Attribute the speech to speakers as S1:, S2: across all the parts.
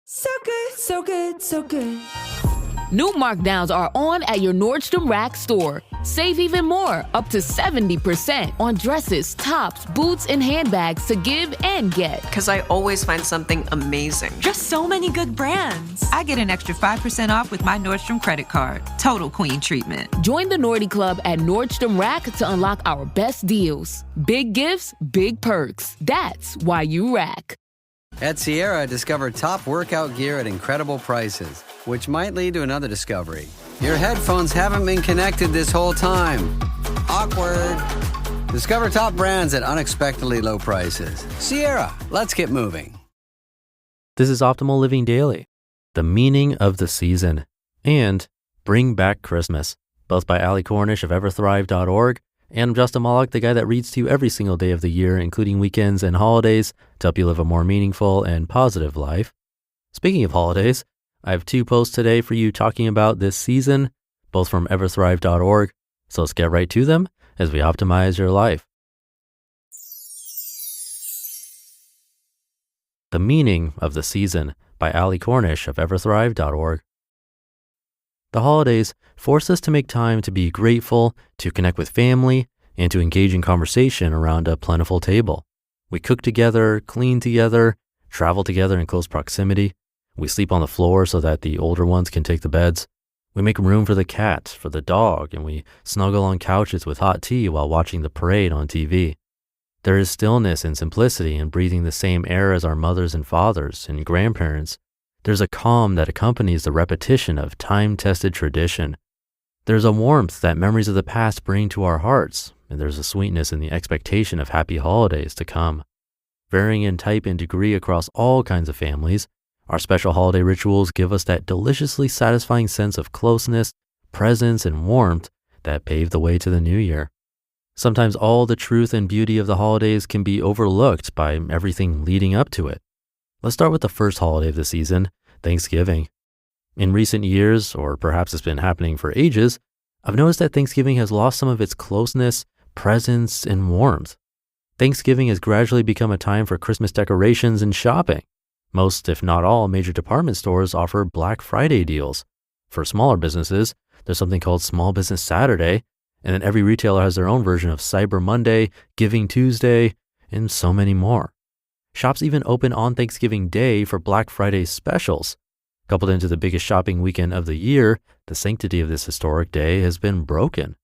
S1: So good, so good, so good.
S2: New markdowns are on at your Nordstrom Rack store. Save even more, up to 70% on dresses, tops, boots, and handbags to give and get.
S3: Because I always find something amazing.
S4: Just so many good brands.
S5: I get an extra 5% off with my Nordstrom credit card. Total queen treatment.
S2: Join the Nordy Club at Nordstrom Rack to unlock our best deals. Big gifts, big perks. That's why you rack.
S6: At Sierra, discover top workout gear at incredible prices, which might lead to another discovery. Your headphones haven't been connected this whole time. Awkward. Discover top brands at unexpectedly low prices. Sierra, let's get moving.
S7: This is Optimal Living Daily, the meaning of the season, and Bring Back Christmas, both by Ali Cornish of Everthrive.org. And I'm Justin Malik, the guy that reads to you every single day of the year, including weekends and holidays, to help you live a more meaningful and positive life. Speaking of holidays, I have 2 posts today for you talking about this season, both from Everthrive.org. So let's get right to them as we optimize your life. The Meaning of the Season by Ali Cornish of Everthrive.org. The holidays force us to make time to be grateful, to connect with family, and to engage in conversation around a plentiful table. We cook together, clean together, travel together in close proximity. We sleep on the floor so that the older ones can take the beds. We make room for the cat, for the dog, and we snuggle on couches with hot tea while watching the parade on TV. There is stillness and simplicity in breathing the same air as our mothers and fathers and grandparents. There's a calm that accompanies the repetition of time-tested tradition. There's a warmth that memories of the past bring to our hearts, and there's a sweetness in the expectation of happy holidays to come. Varying in type and degree across all kinds of families, our special holiday rituals give us that deliciously satisfying sense of closeness, presence, and warmth that pave the way to the new year. Sometimes all the truth and beauty of the holidays can be overlooked by everything leading up to it. Let's start with the first holiday of the season, Thanksgiving. In recent years, or perhaps it's been happening for ages, I've noticed that Thanksgiving has lost some of its closeness, presence, and warmth. Thanksgiving has gradually become a time for Christmas decorations and shopping. Most, if not all, major department stores offer Black Friday deals. For smaller businesses, there's something called Small Business Saturday, and then every retailer has their own version of Cyber Monday, Giving Tuesday, and so many more. Shops even open on Thanksgiving Day for Black Friday specials. Coupled into the biggest shopping weekend of the year, the sanctity of this historic day has been broken.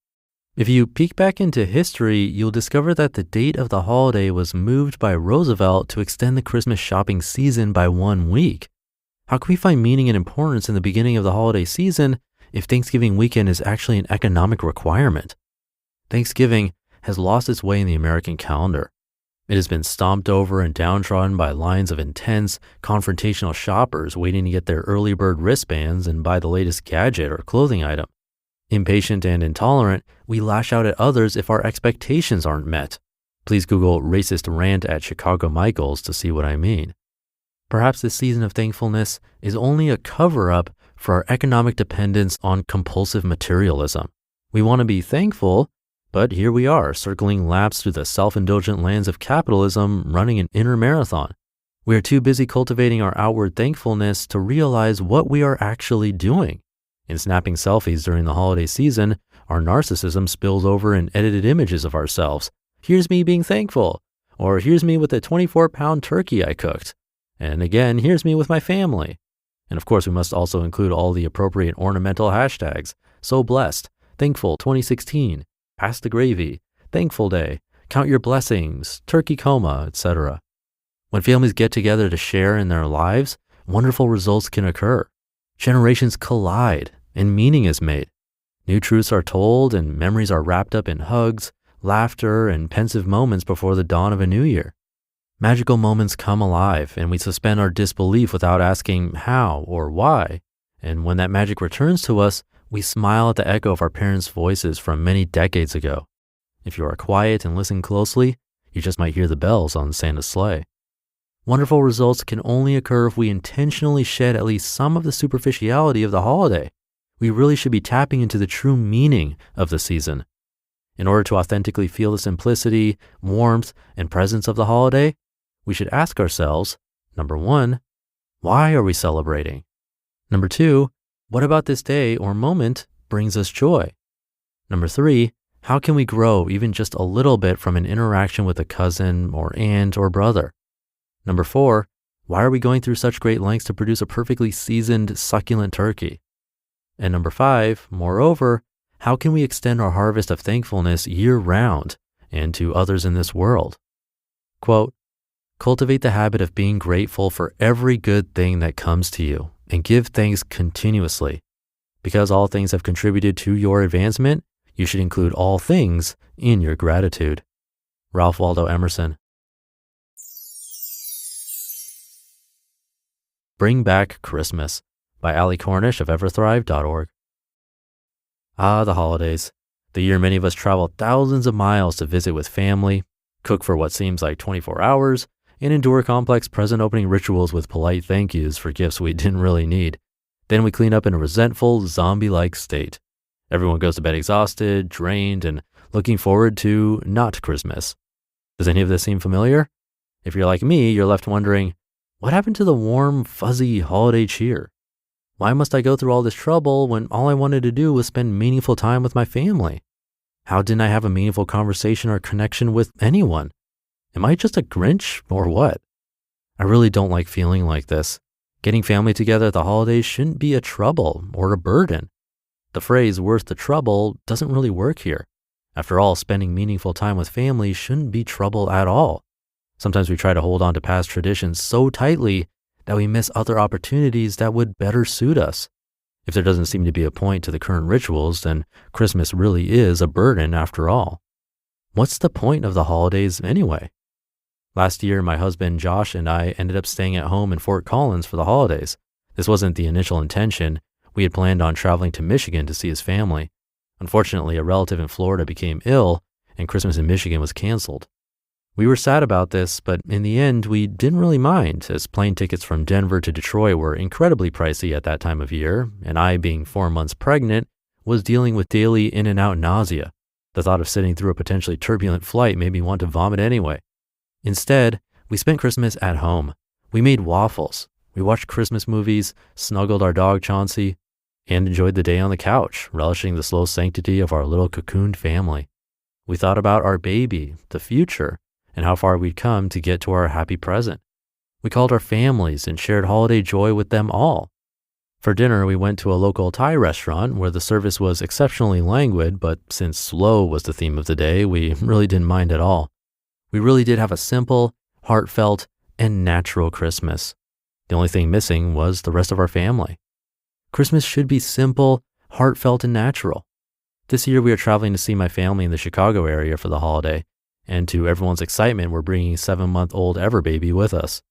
S7: If you peek back into history, you'll discover that the date of the holiday was moved by Roosevelt to extend the Christmas shopping season by 1 week. How can we find meaning and importance in the beginning of the holiday season if Thanksgiving weekend is actually an economic requirement? Thanksgiving has lost its way in the American calendar. It has been stomped over and downtrodden by lines of intense, confrontational shoppers waiting to get their early bird wristbands and buy the latest gadget or clothing item. Impatient and intolerant, we lash out at others if our expectations aren't met. Please Google racist rant at Chicago Michaels to see what I mean. Perhaps this season of thankfulness is only a cover-up for our economic dependence on compulsive materialism. We want to be thankful, but here we are, circling laps through the self-indulgent lands of capitalism, running an inner marathon. We are too busy cultivating our outward thankfulness to realize what we are actually doing. In snapping selfies during the holiday season, our narcissism spills over in edited images of ourselves. Here's me being thankful, or here's me with a 24-pound turkey I cooked. And again, here's me with my family. And of course, we must also include all the appropriate ornamental hashtags. So blessed, thankful 2016, pass the gravy, thankful day, count your blessings, turkey coma, etc. When families get together to share in their lives, wonderful results can occur. Generations collide and meaning is made. New truths are told and memories are wrapped up in hugs, laughter, and pensive moments before the dawn of a new year. Magical moments come alive and we suspend our disbelief without asking how or why. And when that magic returns to us, we smile at the echo of our parents' voices from many decades ago. If you are quiet and listen closely, you just might hear the bells on Santa's sleigh. Wonderful results can only occur if we intentionally shed at least some of the superficiality of the holiday. We really should be tapping into the true meaning of the season. In order to authentically feel the simplicity, warmth, and presence of the holiday, we should ask ourselves, number one, Why are we celebrating? Number 2, what about this day or moment brings us joy? Number 3, how can we grow even just a little bit from an interaction with a cousin or aunt or brother? Number 4, why are we going through such great lengths to produce a perfectly seasoned, succulent turkey? And number 5, moreover, how can we extend our harvest of thankfulness year-round and to others in this world? Quote, cultivate the habit of being grateful for every good thing that comes to you and give thanks continuously. Because all things have contributed to your advancement, you should include all things in your gratitude. Ralph Waldo Emerson. Bring Back Christmas by Ali Cornish of Everthrive.org. Ah, the holidays. The year many of us travel thousands of miles to visit with family, cook for what seems like 24 hours, and endure complex present opening rituals with polite thank yous for gifts we didn't really need. Then we clean up in a resentful, zombie-like state. Everyone goes to bed exhausted, drained, and looking forward to not Christmas. Does any of this seem familiar? If you're like me, you're left wondering, what happened to the warm, fuzzy holiday cheer? Why must I go through all this trouble when all I wanted to do was spend meaningful time with my family? How didn't I have a meaningful conversation or connection with anyone? Am I just a Grinch or what? I really don't like feeling like this. Getting family together at the holidays shouldn't be a trouble or a burden. The phrase worth the trouble doesn't really work here. After all, spending meaningful time with family shouldn't be trouble at all. Sometimes we try to hold on to past traditions so tightly that we miss other opportunities that would better suit us. If there doesn't seem to be a point to the current rituals, then Christmas really is a burden after all. What's the point of the holidays anyway? Last year, my husband Josh and I ended up staying at home in Fort Collins for the holidays. This wasn't the initial intention. We had planned on traveling to Michigan to see his family. Unfortunately, a relative in Florida became ill, and Christmas in Michigan was canceled. We were sad about this, but in the end, we didn't really mind, as plane tickets from Denver to Detroit were incredibly pricey at that time of year, and I, being 4 months pregnant, was dealing with daily in and out nausea. The thought of sitting through a potentially turbulent flight made me want to vomit anyway. Instead, we spent Christmas at home. We made waffles. We watched Christmas movies, snuggled our dog Chauncey, and enjoyed the day on the couch, relishing the slow sanctity of our little cocooned family. We thought about our baby, the future, and how far we'd come to get to our happy present. We called our families and shared holiday joy with them all. For dinner, we went to a local Thai restaurant where the service was exceptionally languid, but since slow was the theme of the day, we really didn't mind at all. We really did have a simple, heartfelt, and natural Christmas. The only thing missing was the rest of our family. Christmas should be simple, heartfelt, and natural. This year we are traveling to see my family in the Chicago area for the holiday, and to everyone's excitement, we're bringing 7-month-old Everbaby with us.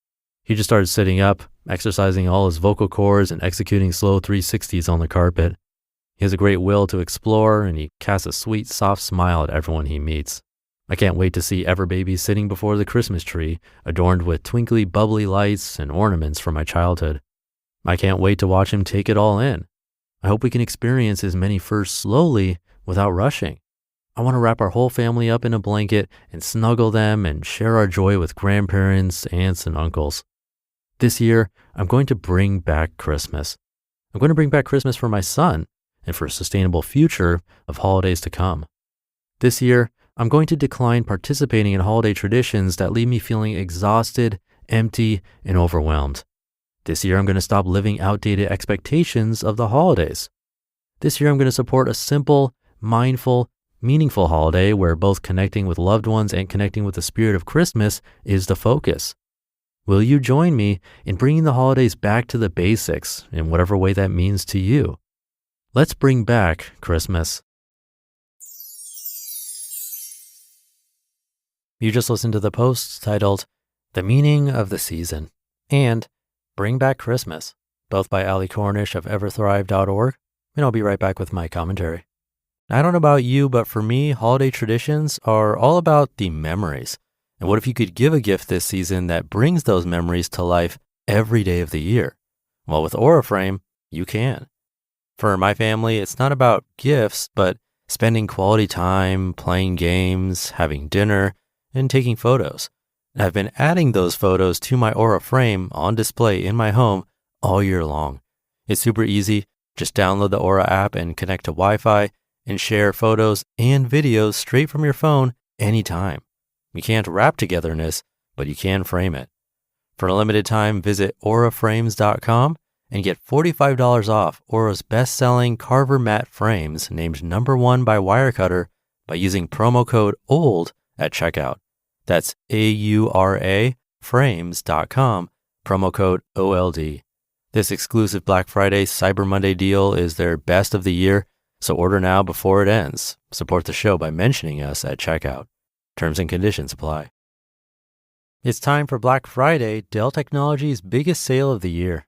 S7: He just started sitting up, exercising all his vocal cords and executing slow 360s on the carpet. He has a great will to explore, and he casts a sweet, soft smile at everyone he meets. I can't wait to see Everbaby sitting before the Christmas tree, adorned with twinkly, bubbly lights and ornaments from my childhood. I can't wait to watch him take it all in. I hope we can experience his many firsts slowly without rushing. I want to wrap our whole family up in a blanket and snuggle them and share our joy with grandparents, aunts, and uncles. This year, I'm going to bring back Christmas. I'm going to bring back Christmas for my son and for a sustainable future of holidays to come. This year, I'm going to decline participating in holiday traditions that leave me feeling exhausted, empty, and overwhelmed. This year, I'm going to stop living outdated expectations of the holidays. This year, I'm going to support a simple, mindful, meaningful holiday where both connecting with loved ones and connecting with the spirit of Christmas is the focus. Will you join me in bringing the holidays back to the basics in whatever way that means to you? Let's bring back Christmas. You just listened to the post titled The Meaning of the Season and Bring Back Christmas, both by Ali Cornish of Everthrive.org, and I'll be right back with my commentary. I don't know about you, but for me, holiday traditions are all about the memories. And what if you could give a gift this season that brings those memories to life every day of the year? Well, with Auraframe, you can. For my family, it's not about gifts, but spending quality time, playing games, having dinner, and taking photos. And I've been adding those photos to my Aura frame on display in my home all year long. It's super easy. Just download the Aura app and connect to Wi-Fi and share photos and videos straight from your phone anytime. You can't wrap togetherness, but you can frame it. For a limited time, visit auraframes.com and get $45 off Aura's best-selling Carver matte frames named #1 by Wirecutter by using promo code OLD at checkout. That's AURA frames.com, promo code OLD. This exclusive Black Friday Cyber Monday deal is their best of the year, so order now before it ends. Support the show by mentioning us at checkout. Terms and conditions apply. It's time for Black Friday, Dell Technologies' biggest sale of the year.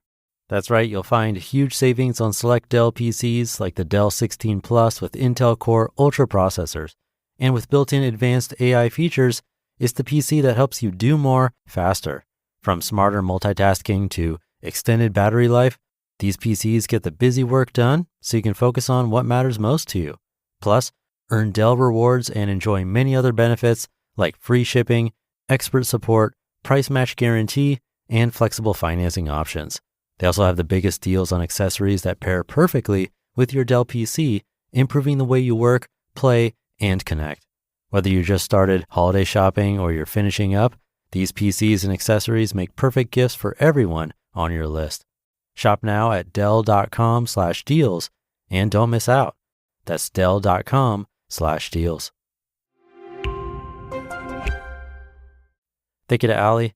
S7: That's right, you'll find huge savings on select Dell PCs like the Dell 16 Plus with Intel Core Ultra processors. And with built-in advanced AI features, it's the PC that helps you do more faster. From smarter multitasking to extended battery life, these PCs get the busy work done so you can focus on what matters most to you. Plus, earn Dell rewards and enjoy many other benefits like free shipping, expert support, price match guarantee, and flexible financing options. They also have the biggest deals on accessories that pair perfectly with your Dell PC, improving the way you work, play, and connect. Whether you just started holiday shopping or you're finishing up, these PCs and accessories make perfect gifts for everyone on your list. Shop now at Dell.com/deals and don't miss out. That's Dell.com/deals. Thank you to Allie.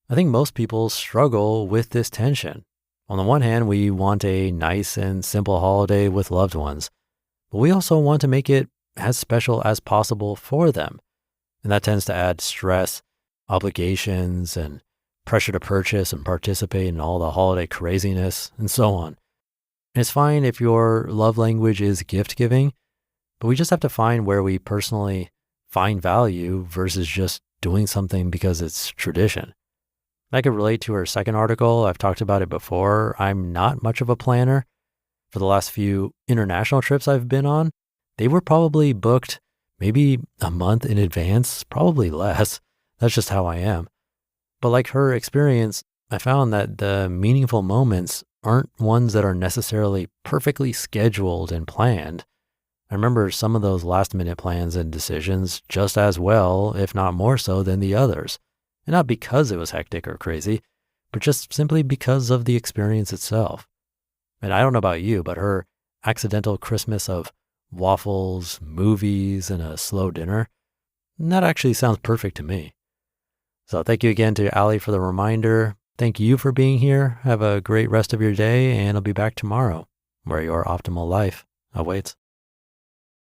S7: I think most people struggle with this tension. On the one hand, we want a nice and simple holiday with loved ones, but we also want to make it as special as possible for them. And that tends to add stress, obligations, and pressure to purchase and participate in all the holiday craziness and so on. And it's fine if your love language is gift giving, but we just have to find where we personally find value versus just doing something because it's tradition. I could relate to her second article. I've talked about it before. I'm not much of a planner. For the last few international trips I've been on, they were probably booked maybe a month in advance, probably less. That's just how I am. But like her experience, I found that the meaningful moments aren't ones that are necessarily perfectly scheduled and planned. I remember some of those last minute plans and decisions just as well, if not more so than the others. And not because it was hectic or crazy, but just simply because of the experience itself. And I don't know about you, but her accidental Christmas of waffles, movies, and a slow dinner, that actually sounds perfect to me. So thank you again to Allie for the reminder. Thank you for being here. Have a great rest of your day, and I'll be back tomorrow where your optimal life awaits.